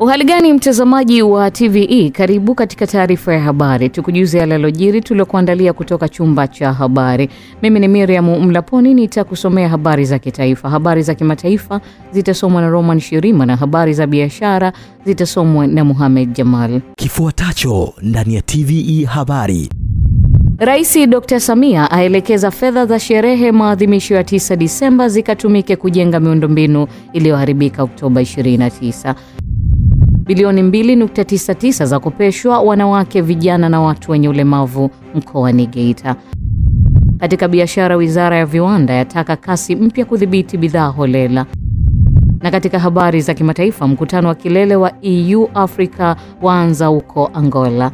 Uhali gani mtazamaji wa TVE, karibu katika taarifa ya habari. Tukujuze yaliyojiri tuliokuandalia kutoka chumba cha habari. Mimi ni Miriam Mlaponi, nitakusomea habari za kitaifa. Habari za kimataifa zitasomwa na Roman Shirima na habari za biashara zitasomwa na Mohamed Jamal. Kifuatacho ndani ya TVE habari. Rais Dr. Samia aelekeza fedha za sherehe maadhimisho ya 9 Disemba zikatumike kujenga miundombinu iliyoharibika Oktoba 29. Bilioni 2.99 za kopeshwa wanawake, vijana na watu wenye ulemavu mkoani Geita. Katika biashara, Wizara ya Viwanda yataka kasi mpya kudhibiti bidhaa holela. Na katika habari za kimataifa, mkutano wa kilele wa EU Afrika waanza huko Angola.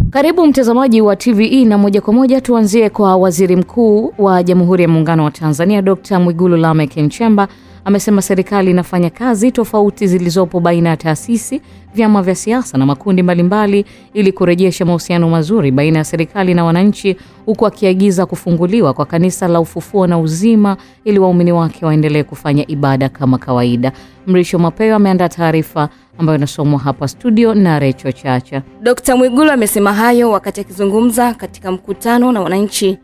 Karibu mtazamaji wa TVE, na moja kwa moja tuanzie kwa Waziri Mkuu wa Jamhuri ya Muungano wa Tanzania Dr. Mwigulu Lameck Nchemba. Amesema serikali inafanya kazi tofauti zilizopo baina ya taasisi, vyama vya siasa na makundi mbalimbali ili kurejesha mahusiano mazuri baina ya serikali na wananchi, huku akiagiza kufunguliwa kwa kanisa la Ufufuo na Uzima ili waumini wake waendelee kufanya ibada kama kawaida. Mrisho Mapeo ameandaa taarifa ambayo inasomwa hapa studio na Recho Chacha. Dr. Mwigulu amesema hayo wakati akizungumza katika mkutano na wananchi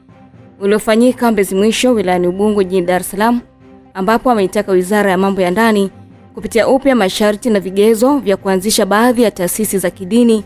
uliofanyika Mbezi Mwisho wilayani Ubungo jijini Dar es Salaam, ambapo ameitaka Wizara ya Mambo ya Ndani kupitia upya masharti na vigezo vya kuanzisha baadhi ya taasisi za kidini,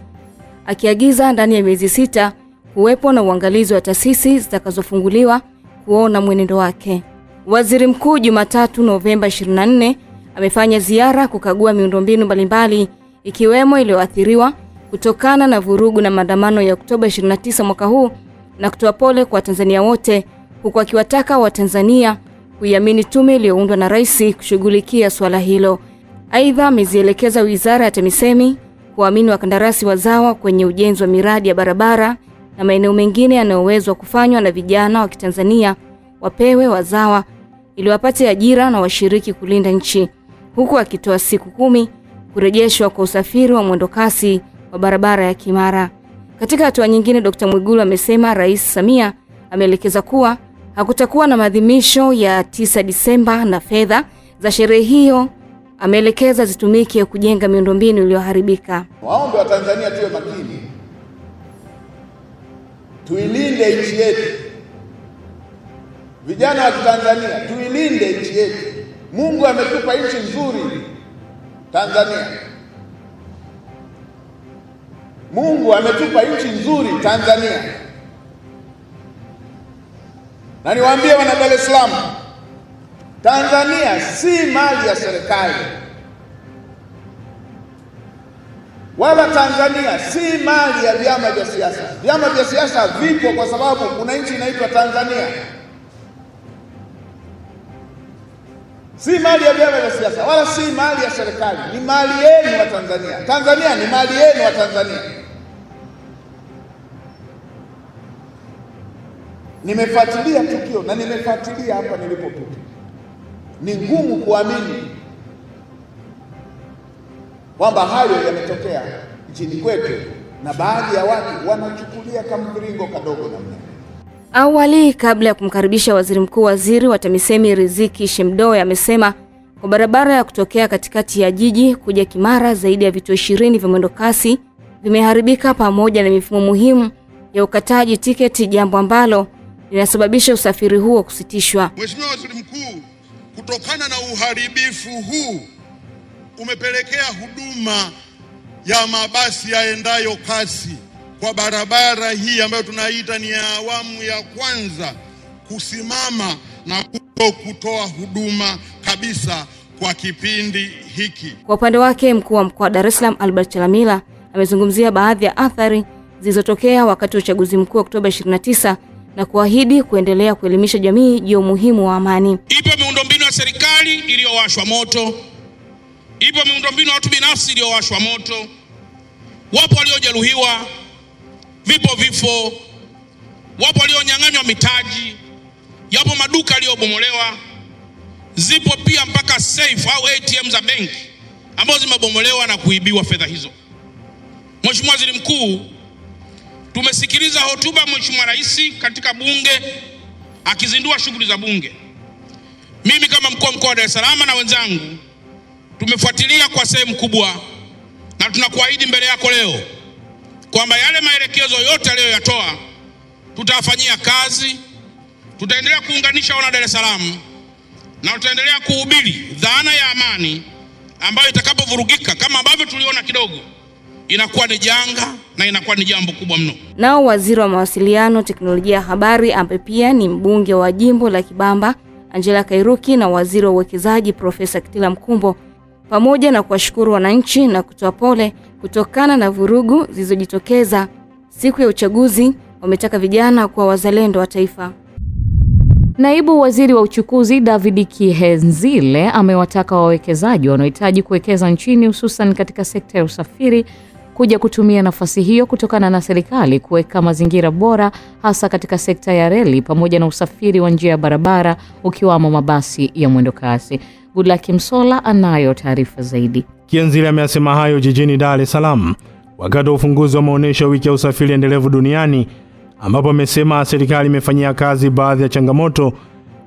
akiagiza ndani ya miezi 6 kuwepo na uangalizi wa taasisi zitakazofunguliwa kuona mwenendo wake. Waziri Mkuu Jumatatu Novemba 24 amefanya ziara kukagua miundombinu mbalimbali ikiwemo iliyoathiriwa kutokana na vurugu na maandamano ya Oktoba 29 mwaka huu na kutoa pole kwa Tanzania wote, huku akiwataka Watanzania kuiamini tume iliyoundwa na rais kushughulikia swala hilo. Aidha, amezielekeza Wizara ya TAMISEMI kuamini wakandarasi wazawa kwenye ujenzi wa miradi ya barabara na maeneo mengine yanayowezwa kufanywa na vijana wa Kitanzania wapewe wazawa ili wapate ajira na washiriki kulinda nchi, huku akitoa siku 10 kurejeshwa kwa usafiri wa mwendokasi wa barabara ya Kimara. Katika hatua nyingine, Dr. Mwigulu amesema Rais Samia ameelekeza kuwa hakutakuwa na maadhimisho ya 9 Disemba na fedha za sherehe hiyo ameelekeza zitumike kujenga miundombinu iliyoharibika. Waombe wa Tanzania tuwe makini. Tuilinde nchi yetu. Vijana wa Tanzania, tuilinde nchi yetu. Mungu ametupa nchi nzuri Tanzania. Mungu ametupa nchi nzuri Tanzania. Na niwaambie wana Dar es Salaam, Tanzania si mali ya serikali. Wala Tanzania si mali ya vyama vya siasa. Vyama vya siasa vipo kwa sababu kuna nchi inaitwa Tanzania. Si mali ya vyama vya siasa wala si mali ya serikali, ni mali yenu wa Tanzania. Tanzania ni mali yenu wa Tanzania. Nimefuatilia tukio na nimefuatilia hapa nilipopita. Ni ngumu kuamini kwamba hayo yametokea nchini kwetu na baadhi ya watu wanachukulia kama mviringo kadogo namna. Awali, kabla ya kumkaribisha Waziri Mkuu, Waziri wa TAMISEMI Riziki Shemdoe amesema kwa barabara ya kutokea katikati ya jiji kuja Kimara zaidi ya vituo 20 vya mwendokasi vimeharibika pamoja na mifumo muhimu ya ukataji tiketi, jambo ambalo linasababisha usafiri huo kusitishwa. Mheshimiwa Waziri Mkuu, kutokana na uharibifu huu umepelekea huduma ya mabasi yaendayo kasi kwa barabara hii ambayo tunaita ni ya awamu ya kwanza kusimama na kutoa huduma kabisa kwa kipindi hiki. Kwa upande wake, mkuu wa mkoa wa Dar es Salaam Albert Chalamila amezungumzia baadhi ya athari zilizotokea wakati wa uchaguzi mkuu wa Oktoba 29 na kuahidi kuendelea kuelimisha jamii juu ya umuhimu wa amani. Ipo miundombinu ya serikali iliyowashwa moto. Ipo miundombinu ya watu binafsi iliyowashwa moto. Wapo waliojeruhiwa, vipo vifo, wapo walionyang'anywa mitaji, yapo maduka yaliyobomolewa, zipo pia mpaka safe au ATM za benki ambazo zimebomolewa na kuibiwa fedha hizo. Mheshimiwa Waziri Mkuu, tumesikiliza hotuba Mheshimiwa Rais katika bunge akizindua shughuli za bunge. Mimi kama mkuu wa mkoa wa Dar es Salaam na wenzangu tumefuatilia kwa sehemu kubwa na tunakuahidi mbele yako leo kwamba yale maelekezo yote aliyoyatoa tutafanyia kazi. Tutaendelea kuunganisha wana Dar es Salaam na tutaendelea kuhubiri dhana ya amani ambayo itakapovurugika kama ambavyo tuliona kidogo inakuwa ni janga na inakuwa ni jambo kubwa mno. Nao waziri wa mawasiliano, teknolojia ya habari ambaye pia ni mbunge wa jimbo la Kibamba, Angela Kairuki, na waziri wa uwekezaji Profesa Kitila Mkumbo, pamoja na kuwashukuru wananchi na kutoa pole kutokana na vurugu zilizojitokeza siku ya uchaguzi, wametaka vijana kuwa wazalendo wa taifa. Naibu waziri wa uchukuzi David Kihenzile amewataka wawekezaji wanaohitaji kuwekeza nchini hususan katika sekta ya usafiri kuja kutumia nafasi hiyo kutokana na serikali kuweka mazingira bora hasa katika sekta ya reli pamoja na usafiri wa njia ya barabara ukiwamo mabasi ya mwendo kasi. Goodluck Msola anayo taarifa zaidi. Kihenzile amesema hayo jijini Dar es Salaam wakati wa ufunguzi wa maonyesho ya wiki ya usafiri endelevu duniani, ambapo amesema serikali imefanyia kazi baadhi ya changamoto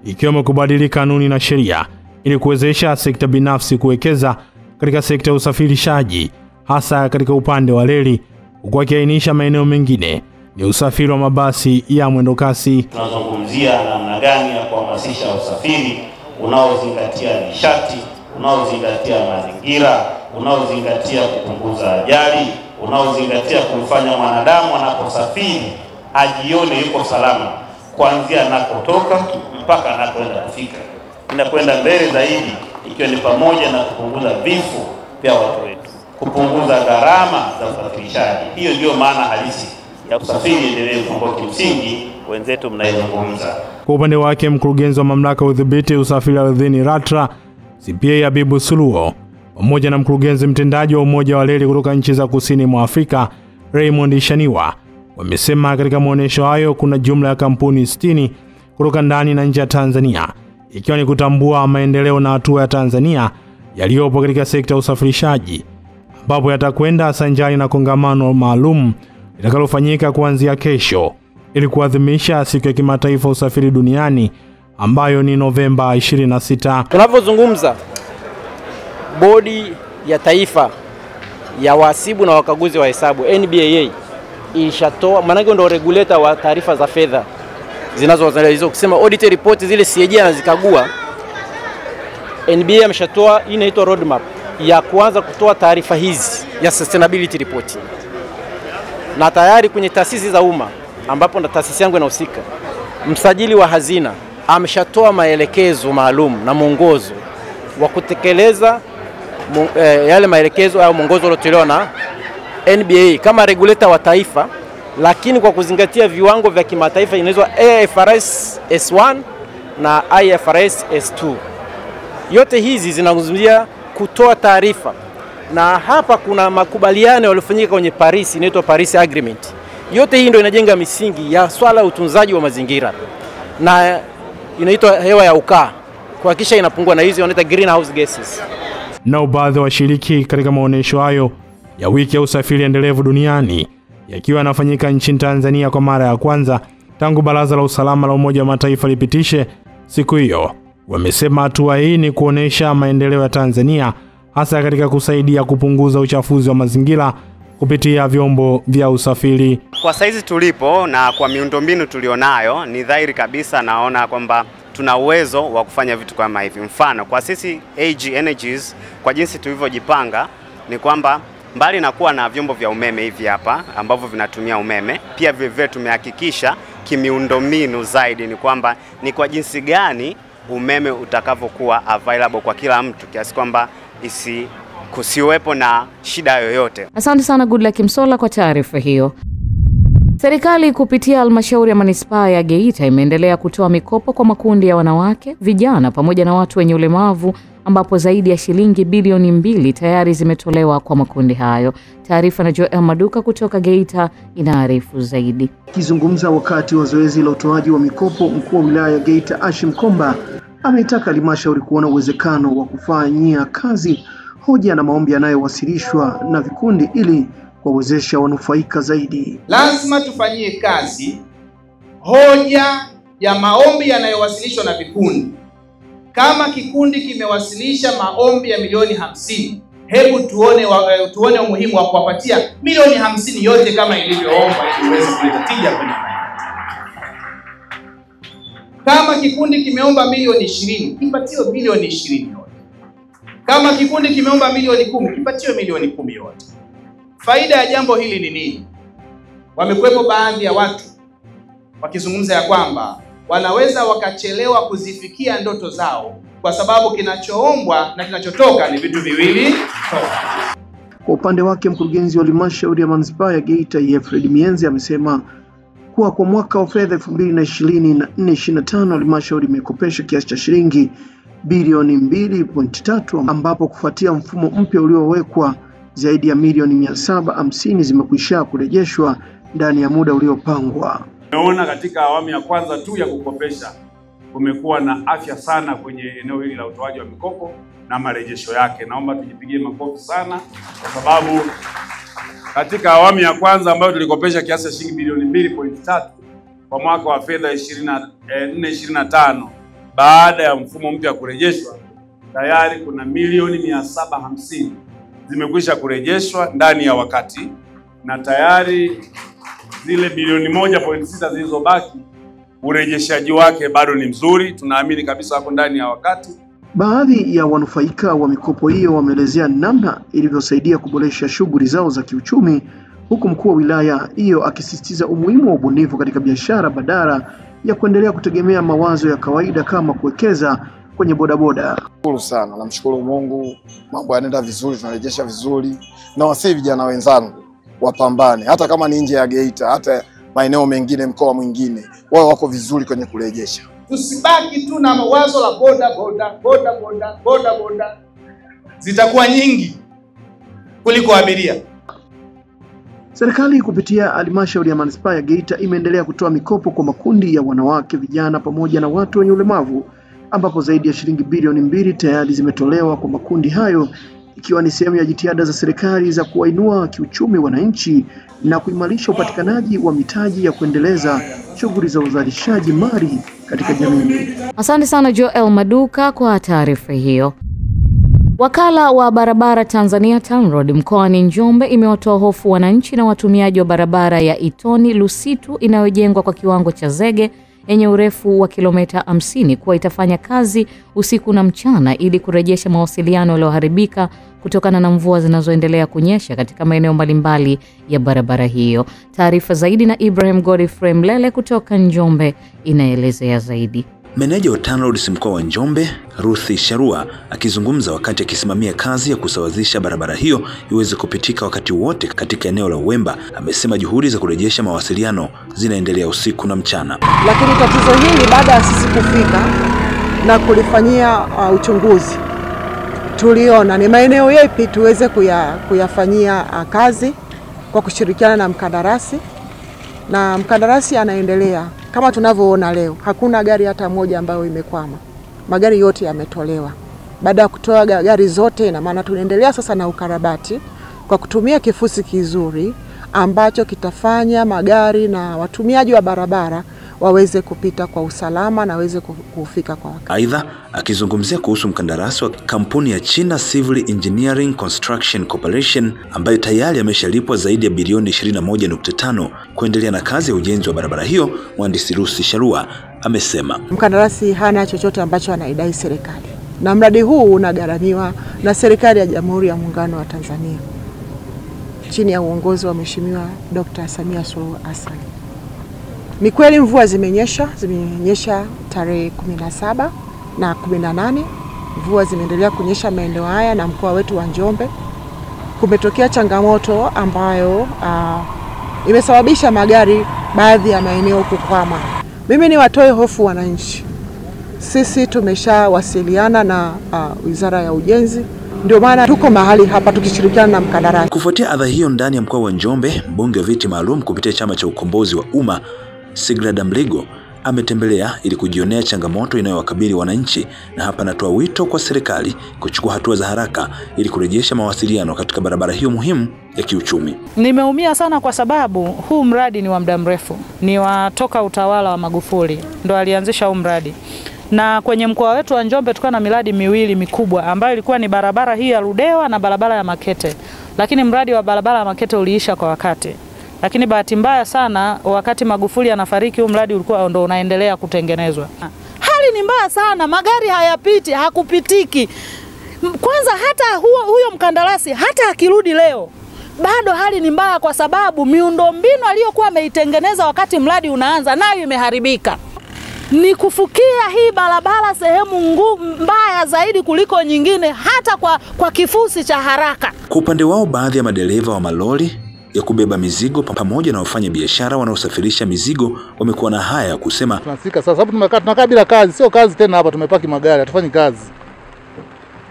ikiwemo kubadili kanuni na sheria ili kuwezesha sekta binafsi kuwekeza katika sekta ya usafirishaji hasa katika upande wa reli, huku akiainisha maeneo mengine ni usafiri wa mabasi ya mwendo kasi. Tunazungumzia namna gani ya kuhamasisha usafiri unaozingatia nishati, unaozingatia mazingira, unaozingatia kupunguza ajali, unaozingatia kumfanya mwanadamu anaposafiri ajione yuko salama kuanzia anakotoka mpaka anapoenda kufika. Inakwenda mbele zaidi ikiwa ni pamoja na kupunguza vifo vya watu wetu, kupunguza gharama za usafirishaji. Hiyo ndio maana halisi ya usafiri endelevu ambao kimsingi wenzetu mnaizungumza. Kwa upande wake, mkurugenzi wa mamlaka ya udhibiti usafiri ardhini LATRA CPA Habibu Suluo pamoja na mkurugenzi mtendaji wa umoja wa reli kutoka nchi za kusini mwa Afrika Raymond Shaniwa wamesema katika maonyesho hayo kuna jumla ya kampuni 60 kutoka ndani na nje ya Tanzania, ikiwa ni kutambua maendeleo na hatua ya Tanzania yaliyopo katika sekta ya usafirishaji, ambapo yatakwenda sanjari na kongamano maalum litakalofanyika kuanzia kesho ili kuadhimisha siku ya kimataifa usafiri duniani ambayo ni Novemba 26. Tunapozungumza bodi ya taifa ya wahasibu na wakaguzi wa hesabu NBAA ilishatoa, maana ndio regulator wa taarifa za fedha zinazozalisha kusema audit report zile CAG anazikagua. NBA ameshatoa hii inaitwa roadmap ya kuanza kutoa taarifa hizi ya sustainability report. Na tayari kwenye taasisi za umma ambapo na taasisi yangu inahusika, msajili wa hazina ameshatoa maelekezo maalum na mwongozo wa kutekeleza yale maelekezo au mwongozo uliotolewa na NBA kama regulator wa taifa, lakini kwa kuzingatia viwango vya kimataifa inaitwa IFRS S1 na IFRS S2. Yote hizi zinazungumzia kutoa taarifa, na hapa kuna makubaliano yaliyofanyika kwenye Paris, inaitwa Paris Agreement. Yote hii ndio inajenga misingi ya swala ya utunzaji wa mazingira na inaitwa hewa ya ukaa, kuhakikisha inapungua na hizi wanaita greenhouse gases. Na baadhi ya washiriki katika maonyesho hayo ya wiki ya usafiri endelevu duniani yakiwa yanafanyika nchini Tanzania kwa mara ya kwanza tangu Baraza la Usalama la Umoja wa Mataifa lipitishe siku hiyo, wamesema hatua hii ni kuonesha maendeleo ya Tanzania hasa katika kusaidia kupunguza uchafuzi wa mazingira kupitia vyombo vya usafiri. Kwa saizi tulipo na kwa miundombinu tulionayo, ni dhahiri kabisa naona kwamba tuna uwezo wa kufanya vitu kama hivi. Mfano, kwa sisi AG Energies, kwa jinsi tulivyojipanga ni kwamba mbali na kuwa na vyombo vya umeme hivi hapa ambavyo vinatumia umeme, pia vile tumehakikisha kimiundombinu zaidi ni kwamba ni kwa jinsi gani umeme utakavyokuwa available kwa kila mtu kiasi kwamba kusiwepo na shida yoyote. Asante sana Goodluck Msola kwa taarifa hiyo. Serikali kupitia halmashauri ya manispaa ya Geita imeendelea kutoa mikopo kwa makundi ya wanawake, vijana pamoja na watu wenye ulemavu, ambapo zaidi ya shilingi bilioni 2 tayari zimetolewa kwa makundi hayo. Taarifa na Joel Maduka kutoka Geita inaarifu zaidi. Akizungumza wakati wa zoezi la utoaji wa mikopo, mkuu wa wilaya ya Geita Ashim Komba ametaka halmashauri kuona uwezekano wa kufanyia kazi hoja na maombi yanayowasilishwa na vikundi ili kuwawezesha wanufaika zaidi. Lazima tufanyie kazi hoja ya maombi yanayowasilishwa na vikundi Kama kikundi kimewasilisha maombi ya milioni 50, hebu tuone umuhimu wa kuwapatia milioni 50 yote kama ilivyoombwa ili iweze kuleta tija kwenye maendeleo. Kama kikundi kimeomba milioni 20, kipatiwe milioni 20 yote. Kama kikundi kimeomba milioni 10, kipatiwe milioni 10 yote. Faida ya jambo hili ni nini? Wamekuwepo baadhi ya watu wakizungumza ya kwamba wanaweza wakachelewa kuzifikia ndoto zao kwa sababu kinachoombwa na kinachotoka ni vitu viwili. Kwa upande wake, mkurugenzi wa halmashauri ya manispaa ya Geita Fred Mienzi amesema kuwa kwa mwaka wa fedha 2024/25 halmashauri imekopesha kiasi cha shilingi bilioni 2.3, ambapo kufuatia mfumo mpya uliowekwa zaidi ya milioni 750 zimekwisha kurejeshwa ndani ya muda uliopangwa. Tumeona katika awamu ya kwanza tu ya kukopesha kumekuwa na afya sana kwenye eneo hili la utoaji wa mikopo na marejesho yake. Naomba tujipigie makofi sana kwa sababu katika awamu ya kwanza ambayo tulikopesha kiasi cha shilingi bilioni 2.3 kwa mwaka wa fedha 24/25, baada ya mfumo mpya kurejeshwa, tayari kuna milioni 750 zimekwisha kurejeshwa ndani ya wakati, na tayari zile bilioni 1.6 zilizobaki urejeshaji wake bado ni mzuri. Tunaamini kabisa wako ndani ya wakati. Baadhi ya wanufaika wa mikopo hiyo wameelezea namna ilivyosaidia kuboresha shughuli zao za kiuchumi, huku mkuu wa wilaya hiyo akisisitiza umuhimu wa ubunifu katika biashara badala ya kuendelea kutegemea mawazo ya kawaida kama kuwekeza kwenye bodaboda. Shukuru sana, namshukuru Mungu, mambo yanaenda vizuri, tunarejesha vizuri, na wasii vijana wenzangu wapambane, hata kama ni nje ya Geita, hata maeneo mengine, mkoa mwingine, wao wako vizuri kwenye kurejesha. Tusibaki tu na mawazo la boda, zitakuwa nyingi kuliko abiria. Serikali kupitia halmashauri ya manispaa ya Geita imeendelea kutoa mikopo kwa makundi ya wanawake, vijana pamoja na watu wenye ulemavu, ambapo zaidi ya shilingi bilioni 2 tayari zimetolewa kwa makundi hayo, ikiwa ni sehemu ya jitihada za serikali za kuwainua kiuchumi wananchi na kuimarisha upatikanaji wa mitaji ya kuendeleza shughuli za uzalishaji mali katika jamii. Asante sana Joel Maduka kwa taarifa hiyo. Wakala wa barabara Tanzania TANROADS mkoani Njombe imewatoa hofu wananchi na watumiaji wa barabara ya Itoni Lusitu inayojengwa kwa kiwango cha zege yenye urefu wa kilomita 50 kuwa itafanya kazi usiku na mchana ili kurejesha mawasiliano yaliyoharibika kutokana na mvua zinazoendelea kunyesha katika maeneo mbalimbali ya barabara hiyo. Taarifa zaidi na Ibrahim Godfrey Mlele kutoka Njombe inaelezea zaidi. Meneja wa TANROADS mkoa wa Njombe, Ruthi Sharua, akizungumza wakati akisimamia kazi ya kusawazisha barabara hiyo iweze kupitika wakati wote katika eneo la Uwemba, amesema juhudi za kurejesha mawasiliano zinaendelea usiku na mchana. Lakini tatizo hili baada ya sisi kufika na kulifanyia uchunguzi, tuliona ni maeneo yapi tuweze kuyafanyia kazi kwa kushirikiana na mkandarasi, na mkandarasi anaendelea. Kama tunavyoona leo, hakuna gari hata moja ambayo imekwama. Magari yote yametolewa. Baada ya kutoa gari zote, na maana tunaendelea sasa na ukarabati kwa kutumia kifusi kizuri ambacho kitafanya magari na watumiaji wa barabara waweze kupita kwa usalama na waweze kufika kwa wakati. Aidha, akizungumzia kuhusu mkandarasi wa kampuni ya China Civil Engineering Construction Corporation ambaye tayari ameshalipwa zaidi ya bilioni 21.5 kuendelea na kazi ya ujenzi wa barabara hiyo, mhandisi Ruthi Sharua amesema mkandarasi hana chochote ambacho anaidai serikali, na mradi huu unagharamiwa na serikali ya Jamhuri ya Muungano wa Tanzania chini ya uongozi wa Mheshimiwa Dr. Samia Suluhu Hassan. Ni kweli mvua zimenyesha tarehe 17 na 18. Mvua zimeendelea kunyesha maeneo haya na mkoa wetu wa Njombe. Kumetokea changamoto ambayo imesababisha magari baadhi ya maeneo kukwama. Mimi ni watoe hofu wananchi. Sisi tumeshawasiliana na Wizara ya Ujenzi, ndio maana tuko mahali hapa tukishirikiana na mkandarasi. Kufuatia adha hiyo ndani ya mkoa wa Njombe, mbunge wa viti maalum kupitia chama cha ukombozi wa umma Sigrada Mligo ametembelea ili kujionea changamoto inayowakabili wananchi, na hapa anatoa wito kwa serikali kuchukua hatua za haraka ili kurejesha mawasiliano katika barabara hiyo muhimu ya kiuchumi. Nimeumia sana kwa sababu huu mradi ni wa muda mrefu, ni wa toka utawala wa Magufuli ndo alianzisha huu mradi, na kwenye mkoa wetu wa Njombe tulikuwa na miradi miwili mikubwa ambayo ilikuwa ni barabara hii ya Ludewa na barabara ya Makete. Lakini mradi wa barabara ya Makete uliisha kwa wakati. Lakini bahati mbaya sana wakati Magufuli anafariki huu mradi ulikuwa ndo unaendelea kutengenezwa. Hali ni mbaya sana, magari hayapiti, hakupitiki. Kwanza hata huyo mkandarasi hata akirudi leo bado hali ni mbaya kwa sababu miundombinu aliyokuwa ameitengeneza wakati mradi unaanza nayo imeharibika. Ni kufukia hii barabara sehemu mbaya zaidi kuliko nyingine hata kwa kifusi cha haraka. Kwa upande wao baadhi ya madereva wa malori ya kubeba mizigo pamoja na wafanya biashara wanaosafirisha mizigo wamekuwa na haya ya kusema. Tunasika sasa sababu tunakaa bila kazi, sio kazi tena hapa, tumepaki magari, hatufanyi kazi.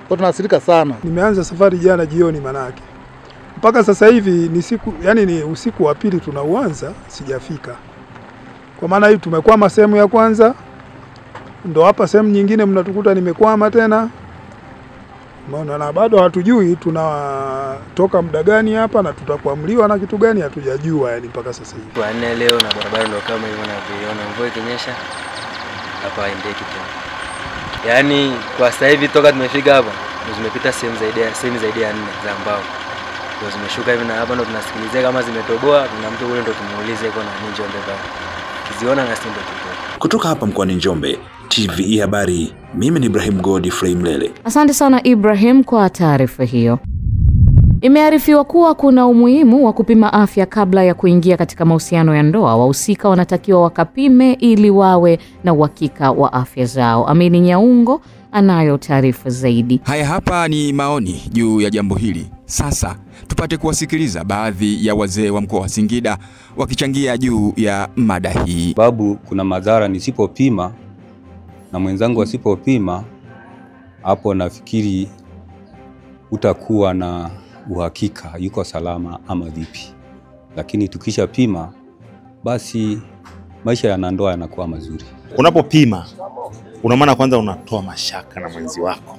Kwa tunasirika sana. Nimeanza safari jana jioni manake. Mpaka sasa hivi ni siku, yani ni usiku wa pili tunauanza, sijafika. Kwa maana hii tumekwama sehemu ya kwanza, ndo hapa sehemu nyingine mnatukuta nimekwama tena. Maana na bado hatujui tunatoka muda gani hapa na tutakuamliwa na kitu gani hatujajua yani mpaka sasa hivi. Kwa nne leo na barabara ndio kama hivyo unavyoiona, mvua ikinyesha hapa haendeki tena. Yaani kwa sasa hivi toka tumefika hapa zimepita sehemu zaidi ya 4 za mbao. Ndio zimeshuka hivi na hapa ndo tunasikilizia kama zimetoboa, na mtu yule ndo tumuulize iko na nini Njombe baba. Kiziona na sindo tupo. Kutoka hapa mkoani Njombe, TVE Habari, mimi ni Ibrahim Godfrey Mlele. Asante sana Ibrahim kwa taarifa hiyo. Imearifiwa kuwa kuna umuhimu wa kupima afya kabla ya kuingia katika mahusiano ya ndoa. Wahusika wanatakiwa wakapime ili wawe na uhakika wa afya zao. Amini Nyaungo anayo taarifa zaidi. Haya hapa ni maoni juu ya jambo hili. Sasa tupate kuwasikiliza baadhi ya wazee wa mkoa wa Singida wakichangia juu ya mada hii. Babu, kuna madhara nisipopima na mwenzangu asipopima, hapo nafikiri utakuwa na uhakika yuko salama ama vipi. Lakini tukisha pima basi maisha ya ndoa yanakuwa mazuri. Unapopima una maana kwanza unatoa mashaka na mwenzi wako.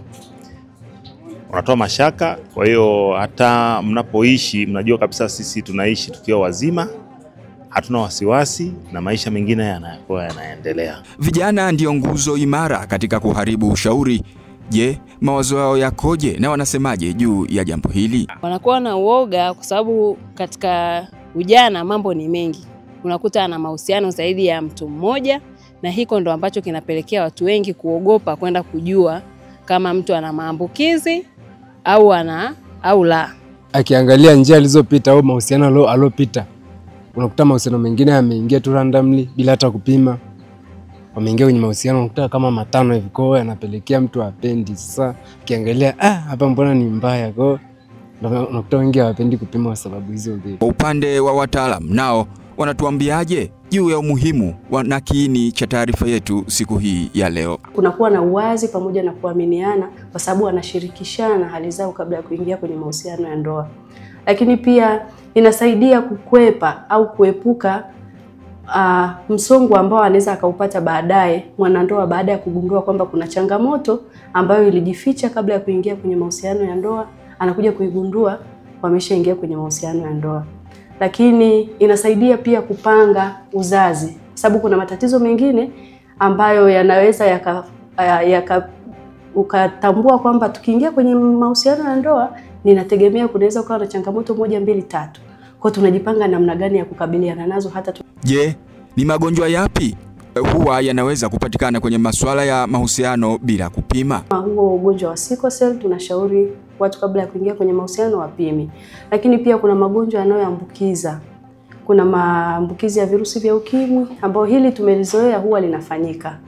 Unatoa mashaka, kwa hiyo hata mnapoishi mnajua kabisa sisi tunaishi tukiwa wazima, hatuna wasiwasi na maisha mengine yanakuwa yanaendelea. Vijana ndio nguzo imara katika kuharibu ushauri. Je, mawazo yao yakoje na wanasemaje juu ya jambo hili? Wanakuwa na uoga kwa sababu katika ujana mambo ni mengi. Unakuta ana mahusiano zaidi ya mtu mmoja, na hiko ndo ambacho kinapelekea watu wengi kuogopa kwenda kujua kama mtu ana maambukizi au la. Akiangalia njia alizopita au mahusiano alopita, unakuta mahusiano mengine yameingia tu randomly bila hata kupima. Wameingia kwenye mahusiano unakuta kama 5 hivi, kwa yanapelekea mtu apendi. Sasa ukiangalia hapa mbona ni mbaya, kwa unakuta wengi hawapendi kupima kwa sababu hizo mbili. Kwa upande wa wataalamu nao wanatuambiaje juu ya umuhimu na kiini cha taarifa yetu siku hii ya leo? Kunakuwa na uwazi pamoja na kuaminiana kwa sababu wanashirikishana hali zao kabla ya kuingia kwenye mahusiano ya ndoa. Lakini pia inasaidia kukwepa au kuepuka msongo ambao anaweza akaupata baadaye mwanandoa baada ya kugundua kwamba kuna changamoto ambayo ilijificha kabla ya kuingia kwenye mahusiano ya ndoa, anakuja kuigundua wameshaingia kwenye mahusiano ya ndoa. Lakini inasaidia pia kupanga uzazi, sababu kuna matatizo mengine ambayo yanaweza ukatambua kwamba tukiingia kwenye mahusiano ya ndoa ninategemea kunaweza kuwa na changamoto 1, 2, 3. Kwa tunajipanga namna gani ya kukabiliana nazo hata Je, ni magonjwa yapi huwa yanaweza kupatikana kwenye masuala ya mahusiano bila kupima? Huo ugonjwa wa sickle cell tunashauri watu kabla ya kuingia kwenye mahusiano wapime. Lakini pia kuna magonjwa yanayoambukiza. Kuna maambukizi ya virusi vya ukimwi ambao hili tumelizoea huwa linafanyika.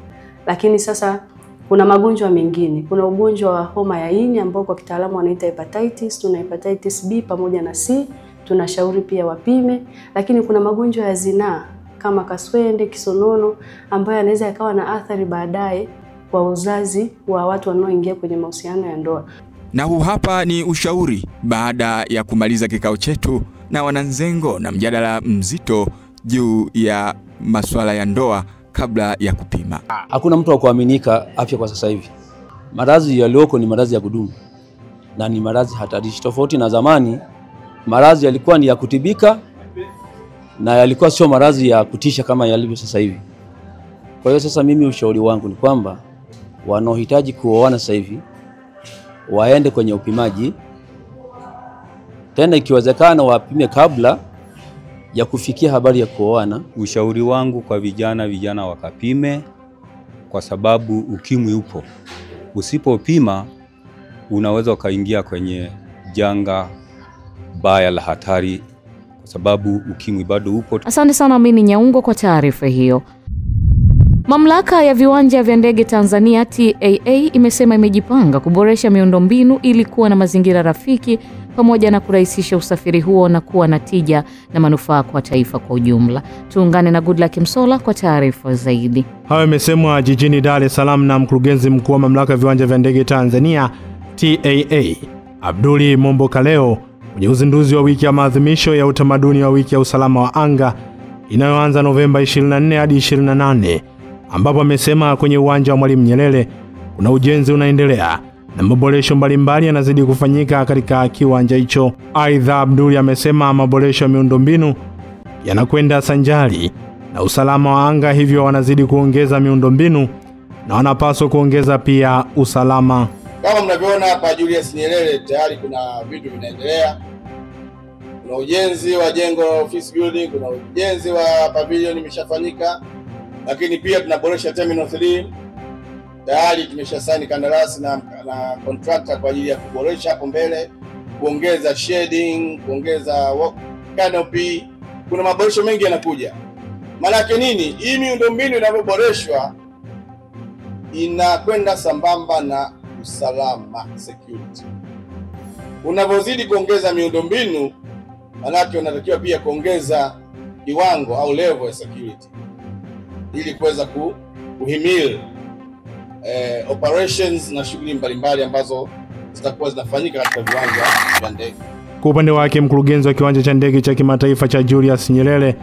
Lakini sasa kuna magonjwa mengine. Kuna ugonjwa wa homa ya ini ambao kwa kitaalamu wanaita hepatitis, tuna hepatitis B pamoja na C, tunashauri pia wapime. Lakini kuna magonjwa ya zinaa kama kaswende, kisonono ambayo yanaweza yakawa na athari baadaye kwa uzazi wa watu wanaoingia kwenye mahusiano ya ndoa. Na huu hapa ni ushauri baada ya kumaliza kikao chetu na wananzengo na mjadala mzito juu ya masuala ya ndoa kabla ya kupima. Hakuna mtu wa kuaminika afya kwa sasa hivi. Maradhi yaliyoko ni maradhi ya kudumu na ni maradhi hatarishi. Tofauti na zamani, maradhi yalikuwa ni ya kutibika na yalikuwa sio maradhi ya kutisha kama yalivyo sasa hivi. Kwa hiyo sasa mimi ushauri wangu ni kwamba wanaohitaji kuoana sasa hivi waende kwenye upimaji, tena ikiwezekana wapime kabla ya kufikia habari ya kuoana. Ushauri wangu kwa vijana wakapime, kwa sababu ukimwi upo. Usipopima unaweza ukaingia kwenye janga baya la hatari, kwa sababu ukimwi bado upo. Asante sana Amini Nyaungo kwa taarifa hiyo. Mamlaka ya viwanja vya ndege Tanzania TAA imesema imejipanga kuboresha miundombinu ili kuwa na mazingira rafiki pamoja na kurahisisha usafiri huo na kuwa na tija na manufaa kwa taifa kwa ujumla. Tuungane na Goodluck Msola kwa taarifa zaidi. Hayo imesemwa jijini Dar es Salaam na mkurugenzi mkuu wa mamlaka ya viwanja vya ndege Tanzania TAA, Abduli Momboka leo kwenye uzinduzi wa wiki ya maadhimisho ya utamaduni wa wiki ya usalama wa anga inayoanza Novemba 24 hadi 28, ambapo amesema kwenye uwanja wa Mwalimu Nyerere kuna ujenzi unaendelea na maboresho mbalimbali yanazidi kufanyika katika kiwanja hicho. Aidha, Abduli amesema maboresho ya miundombinu yanakwenda sanjari na usalama wa anga, hivyo wanazidi kuongeza miundombinu na wanapaswa kuongeza pia usalama. Kama mnavyoona hapa Julius Nyerere tayari kuna vitu vinaendelea. Kuna ujenzi wa jengo la office building, kuna ujenzi wa pavilion imeshafanyika, lakini pia tunaboresha terminal 3. Tayari tumeshasaini kandarasi na contractor kwa ajili ya kuboresha hapo mbele, kuongeza shading, kuongeza canopy. Kuna maboresho mengi yanakuja. Maana yake nini? Hii miundombinu inapoboreshwa inakwenda sambamba na usalama, security. Unapozidi kuongeza miundombinu, maana yake unatakiwa pia kuongeza kiwango au level ya security ili kuweza kuhimili operations na shughuli mbalimbali ambazo zitakuwa zinafanyika katika viwanja vya ndege. Kwa upande wake, mkurugenzi wa kiwanja cha ndege cha kimataifa cha Julius Nyerere,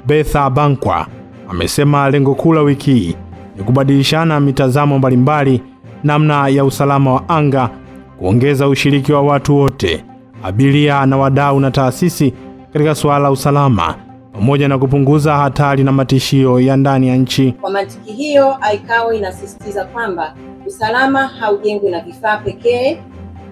Betha Bankwa, amesema lengo kuu la wiki hii ni kubadilishana mitazamo mbalimbali namna ya usalama wa anga, kuongeza ushiriki wa watu wote, abiria na wadau na taasisi katika suala la usalama, pamoja na kupunguza hatari na matishio ya ndani ya nchi. Kwa mantiki hiyo, ICAO inasisitiza kwamba usalama haujengwi na vifaa pekee,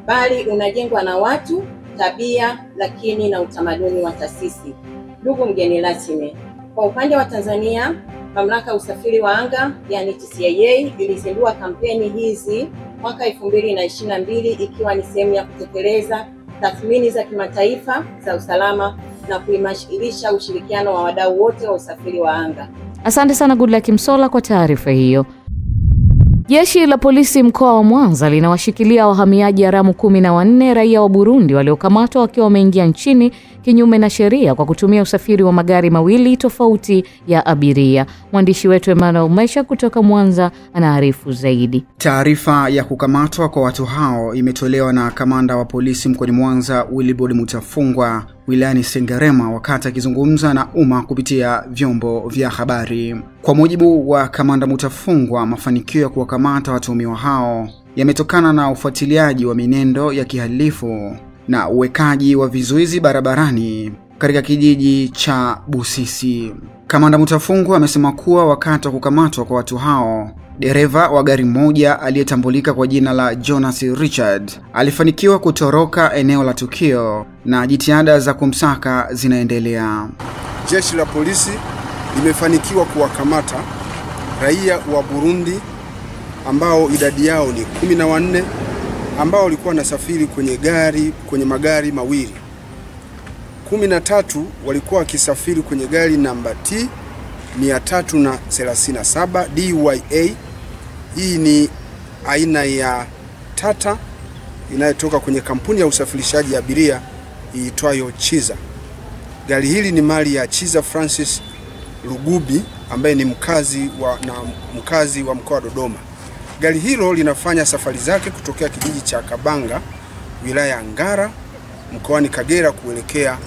bali unajengwa na watu, tabia, lakini na utamaduni wa taasisi. Ndugu mgeni rasmi, kwa upande wa Tanzania, Mamlaka ya Usafiri wa Anga yani TCAA ilizindua kampeni hizi mwaka 2022 ikiwa ni sehemu ya kutekeleza tathmini za kimataifa za usalama na kuimarisha ushirikiano wa wadau wote wa usafiri wa anga. Asante sana Goodluck Msola kwa taarifa hiyo. Jeshi la polisi mkoa wa Mwanza linawashikilia wahamiaji haramu 14 raia wa Burundi waliokamatwa wakiwa wameingia nchini kinyume na sheria kwa kutumia usafiri wa magari mawili tofauti ya abiria. Mwandishi wetu Emmanuel Mesha kutoka Mwanza anaarifu zaidi. Taarifa ya kukamatwa kwa watu hao imetolewa na kamanda wa polisi mkoani Mwanza Wilibod Mutafungwa wilayani Sengerema wakati akizungumza na umma kupitia vyombo vya habari. Kwa mujibu wa kamanda Mutafungwa, mafanikio ya kuwakamata watuhumiwa hao yametokana na ufuatiliaji wa minendo ya kihalifu na uwekaji wa vizuizi barabarani katika kijiji cha Busisi. Kamanda Mutafungwa amesema kuwa wakati wa kukamatwa kwa watu hao, dereva wa gari moja aliyetambulika kwa jina la Jonas Richard alifanikiwa kutoroka eneo la tukio na jitihada za kumsaka zinaendelea. Jeshi la polisi limefanikiwa kuwakamata raia wa Burundi ambao idadi yao ni 14 ambao walikuwa nasafiri kwenye magari mawili. 13 walikuwa wakisafiri kwenye gari namba T 337 DYA. Hii ni aina ya Tata inayotoka kwenye kampuni ya usafirishaji abiria iitwayo Chiza. Gari hili ni mali ya Chiza Francis Lugubi ambaye ni mkazi wa mkoa wa Dodoma. Gari hilo linafanya safari zake kutokea kijiji cha Kabanga, wilaya ya Ngara, mkoani Kagera kuelekea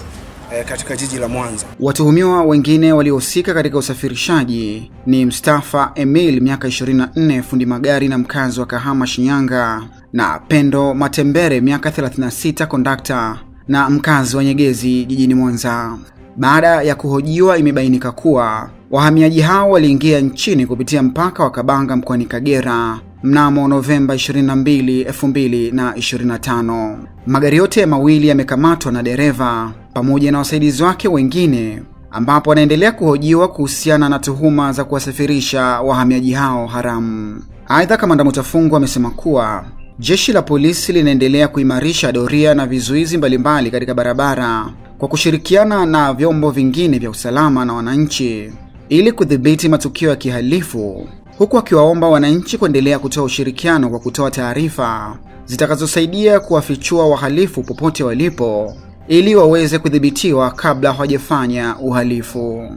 katika jiji la Mwanza. Watuhumiwa wengine waliohusika katika usafirishaji ni Mustafa Emil miaka 24 fundi magari na mkazi wa Kahama Shinyanga, na Pendo Matembere miaka 36 kondakta na mkazi wa Nyegezi jijini Mwanza. Baada ya kuhojiwa, imebainika kuwa wahamiaji hao waliingia nchini kupitia mpaka wa Kabanga mkoani Kagera mnamo Novemba 22, 2025. Magari yote mawili yamekamatwa na dereva pamoja na wasaidizi wake wengine, ambapo wanaendelea kuhojiwa kuhusiana na tuhuma za kuwasafirisha wahamiaji hao haramu. Aidha, Kamanda Mutafungwa amesema kuwa jeshi la polisi linaendelea kuimarisha doria na vizuizi mbalimbali katika barabara kwa kushirikiana na vyombo vingine vya usalama na wananchi ili kudhibiti matukio ya kihalifu, huku akiwaomba wananchi kuendelea kutoa ushirikiano kwa kutoa taarifa zitakazosaidia kuwafichua wahalifu popote walipo ili waweze kudhibitiwa kabla hawajafanya uhalifu.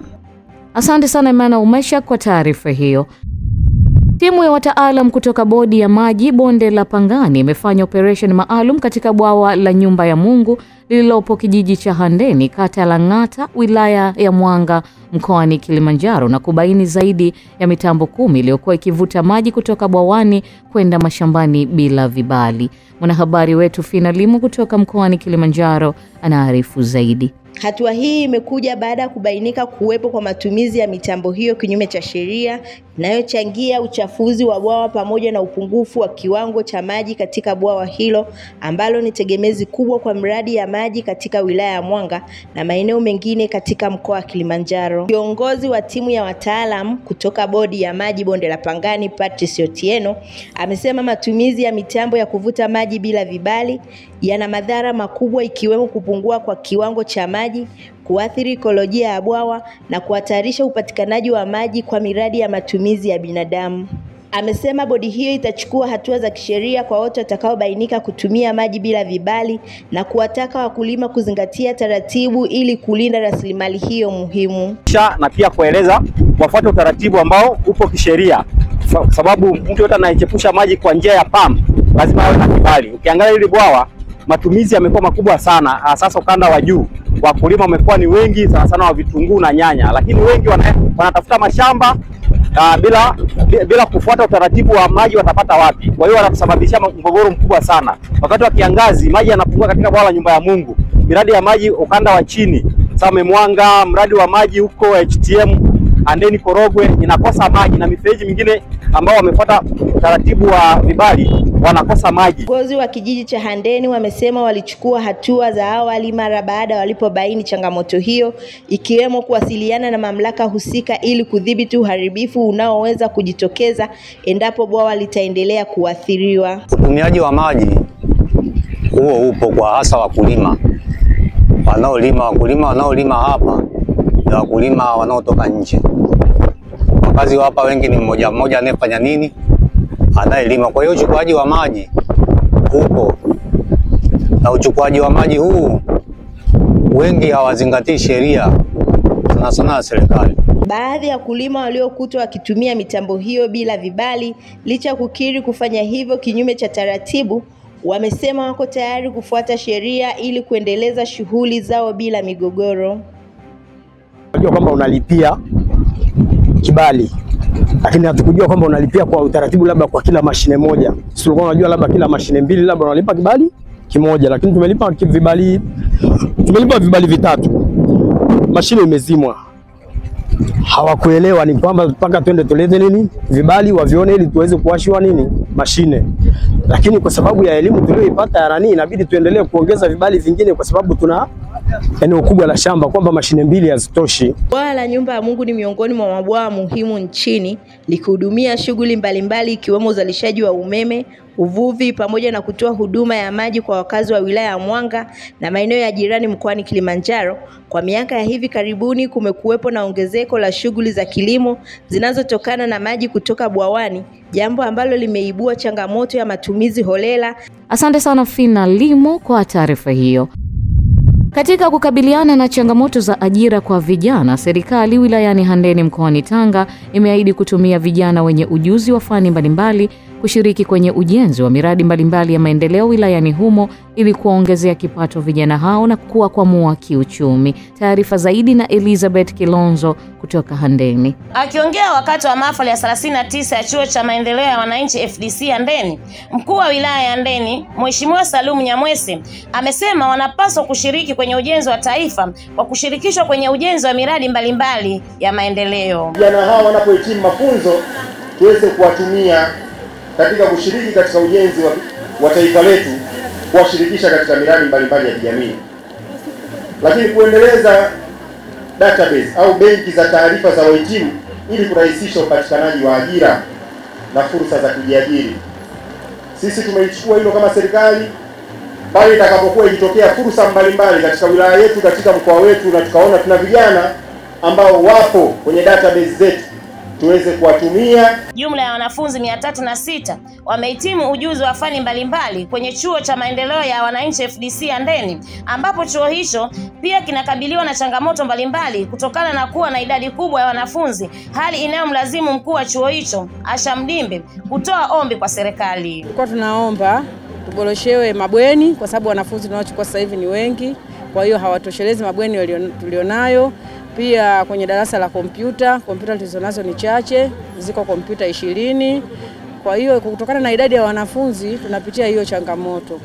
Asante sana Emmanuel Umesha kwa taarifa hiyo. Timu ya wataalam kutoka bodi ya maji bonde la Pangani imefanya operation maalum katika bwawa la Nyumba ya Mungu lililopo kijiji cha Handeni, kata ya Lang'ata, wilaya ya Mwanga, mkoani Kilimanjaro, na kubaini zaidi ya mitambo 10 iliyokuwa ikivuta maji kutoka bwawani kwenda mashambani bila vibali. Mwanahabari wetu Fina Limu kutoka mkoani Kilimanjaro anaarifu zaidi. Hatua hii imekuja baada ya kubainika kuwepo kwa matumizi ya mitambo hiyo kinyume cha sheria inayochangia uchafuzi wa bwawa pamoja na upungufu wa kiwango cha maji katika bwawa hilo ambalo ni tegemezi kubwa kwa mradi ya maji katika wilaya ya Mwanga na maeneo mengine katika mkoa wa Kilimanjaro. Kiongozi wa timu ya wataalam kutoka bodi ya maji bonde la Pangani, Patrice Otieno, amesema matumizi ya mitambo ya kuvuta maji bila vibali yana madhara makubwa ikiwemo kupungua kwa kiwango cha maji, kuathiri ekolojia ya bwawa na kuhatarisha upatikanaji wa maji kwa miradi ya matumizi ya binadamu. Amesema bodi hiyo itachukua hatua za kisheria kwa wote watakaobainika kutumia maji bila vibali na kuwataka wakulima kuzingatia taratibu ili kulinda rasilimali hiyo muhimu. Na pia kueleza wafuate utaratibu ambao upo kisheria, sababu mtu yote anayechepusha maji kwa njia ya pump lazima awe na kibali. Ukiangalia hili bwawa matumizi yamekuwa makubwa sana, sasa ukanda wa juu wakulima wamekuwa ni wengi sana wa vitunguu na nyanya, lakini wengi wanatafuta mashamba bila kufuata utaratibu wa maji watapata wapi. Kwa hiyo wanatusababishia mgogoro mkubwa sana. Wakati wa kiangazi maji yanapungua katika bwawa la Nyumba ya Mungu. Miradi ya maji ukanda wa chini, Same Mwanga, mradi wa maji huko HTM Handeni Korogwe inakosa maji, na mifereji mingine ambao wamefuata utaratibu wa vibali wanakosa maji. Viongozi wa kijiji cha Handeni wamesema walichukua hatua za awali mara baada walipobaini changamoto hiyo, ikiwemo kuwasiliana na mamlaka husika ili kudhibiti uharibifu unaoweza kujitokeza endapo bwawa litaendelea kuathiriwa. Utumiaji wa maji huo upo kwa hasa wakulima wanaolima hapa na wakulima wanaotoka nje. Wakazi hapa wengi ni mmoja mmoja anayefanya nini? Anayelima. Kwa hiyo uchukuaji wa maji upo, na uchukuaji wa maji huu wengi hawazingatii sheria sana ya serikali. Baadhi ya wakulima waliokutwa wakitumia mitambo hiyo bila vibali, licha kukiri kufanya hivyo kinyume cha taratibu, wamesema wako tayari kufuata sheria ili kuendeleza shughuli zao bila migogoro. Unajua kwamba unalipia kibali, lakini hatukujua kwamba unalipia kwa utaratibu labda kwa kila mashine moja. Sisi tulikuwa tunajua labda kila mashine mbili labda unalipa kibali kimoja, lakini tumelipa vibali 3. Mashine imezimwa. Hawakuelewa ni kwamba mpaka twende tulete nini vibali wavione ili tuweze kuwashiwa nini mashine. Lakini kwa sababu ya elimu tuliyoipata ya nani, inabidi tuendelee kuongeza vibali vingine kwa sababu tuna eneo kubwa la shamba, kwamba mashine 2 hazitoshi. Bwawa la Nyumba ya Mungu ni miongoni mwa mabwawa muhimu nchini, likihudumia shughuli mbalimbali ikiwemo uzalishaji wa umeme, uvuvi pamoja na kutoa huduma ya maji kwa wakazi wa wilaya ya Mwanga na maeneo ya jirani mkoani Kilimanjaro. Kwa miaka ya hivi karibuni kumekuwepo na ongezeko la shughuli za kilimo zinazotokana na maji kutoka bwawani, jambo ambalo limeibua changamoto ya matumizi holela. Asante sana Fina Limu kwa taarifa hiyo. Katika kukabiliana na changamoto za ajira kwa vijana, serikali wilayani Handeni mkoani Tanga imeahidi kutumia vijana wenye ujuzi wa fani mbalimbali kushiriki kwenye ujenzi wa miradi mbalimbali ya maendeleo wilayani humo ili kuongezea kipato vijana hao na kuwakwamua kiuchumi. Taarifa zaidi na Elizabeth Kilonzo kutoka Handeni. Akiongea wakati wa mahafali ya 39 ya Chuo cha Maendeleo ya Wananchi FDC Handeni, mkuu wa wilaya ya Handeni, Mheshimiwa Salumu Nyamwese, amesema wanapaswa kushiriki kwenye ujenzi wa taifa kwa kushirikishwa kwenye ujenzi wa miradi mbalimbali ya maendeleo. Vijana hao wanapohitimu mafunzo tuweze kuwatumia katika kushiriki katika ujenzi wa taifa letu, kuwashirikisha katika miradi mbalimbali ya kijamii. Lakini kuendeleza database au benki za taarifa za wahitimu ili kurahisisha upatikanaji wa ajira na fursa za kujiajiri. Sisi tumeichukua hilo kama serikali, bali itakapokuwa ikitokea fursa mbalimbali katika wilaya yetu, katika mkoa wetu, na tukaona tuna vijana ambao wapo kwenye database zetu, tuweze kuwatumia. Jumla ya wanafunzi 306 wamehitimu ujuzi wa fani mbalimbali kwenye chuo cha maendeleo ya wananchi FDC Handeni, ambapo chuo hicho pia kinakabiliwa na changamoto mbalimbali kutokana na kuwa na idadi kubwa ya wanafunzi, hali inayomlazimu mkuu wa chuo hicho Asha Mdimbe kutoa ombi kwa serikali. Tulikuwa tunaomba tuboroshewe mabweni kwa sababu wanafunzi tunaochukua sasa hivi ni wengi, kwa hiyo hawatoshelezi mabweni tulionayo. Pia kwenye darasa la kompyuta tulizonazo ni chache, ziko kompyuta 20. Kwa hiyo kutokana na idadi ya wanafunzi tunapitia hiyo changamoto.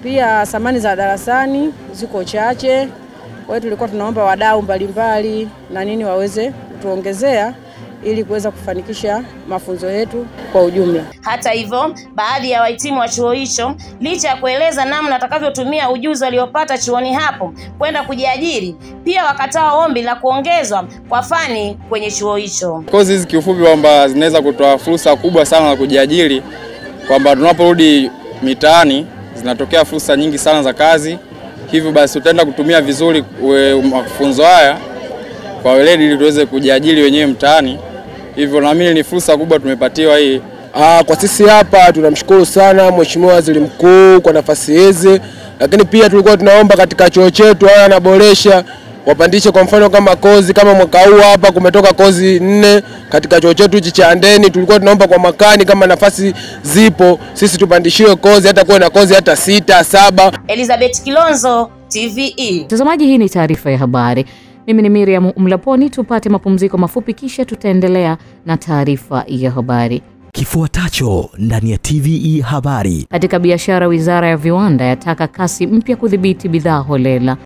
Pia samani za darasani ziko chache. Kwa hiyo tulikuwa tunaomba wadau mbalimbali na nini waweze kutuongezea ili kuweza kufanikisha mafunzo yetu kwa ujumla. Hata hivyo, baadhi ya wahitimu wa chuo hicho licha ya kueleza namna watakavyotumia ujuzi waliopata chuoni hapo kwenda kujiajiri, pia wakatoa ombi la kuongezwa kwa fani kwenye chuo hicho. Kozi hizi kiufupi kwamba zinaweza kutoa fursa kubwa sana za kujiajiri, kwamba tunaporudi mitaani zinatokea fursa nyingi sana za kazi. Hivyo basi tutaenda kutumia vizuri mafunzo haya kwa weledi ili tuweze kujiajiri wenyewe mtaani. Hivyo naamini ni fursa kubwa tumepatiwa hii. Kwa sisi hapa tunamshukuru sana Mheshimiwa Waziri Mkuu kwa nafasi hizi, lakini pia tulikuwa tunaomba katika chuo chetu haya anaboresha wapandishe, kwa mfano kama kozi kama mwaka huu hapa kumetoka kozi 4 katika chuo chetu hichi cha Handeni. Tulikuwa tunaomba kwa makani kama nafasi zipo sisi tupandishiwe kozi, hata kuwe na kozi hata 6, 7. Elizabeth Kilonzo, TVE. Mtazamaji, hii ni taarifa ya habari. Mimi ni Miriam Mlaponi. Tupate mapumziko mafupi kisha tutaendelea na taarifa ya habari. Kifuatacho ndani ya TVE habari. Katika biashara, Wizara ya Viwanda yataka kasi mpya kudhibiti bidhaa holela.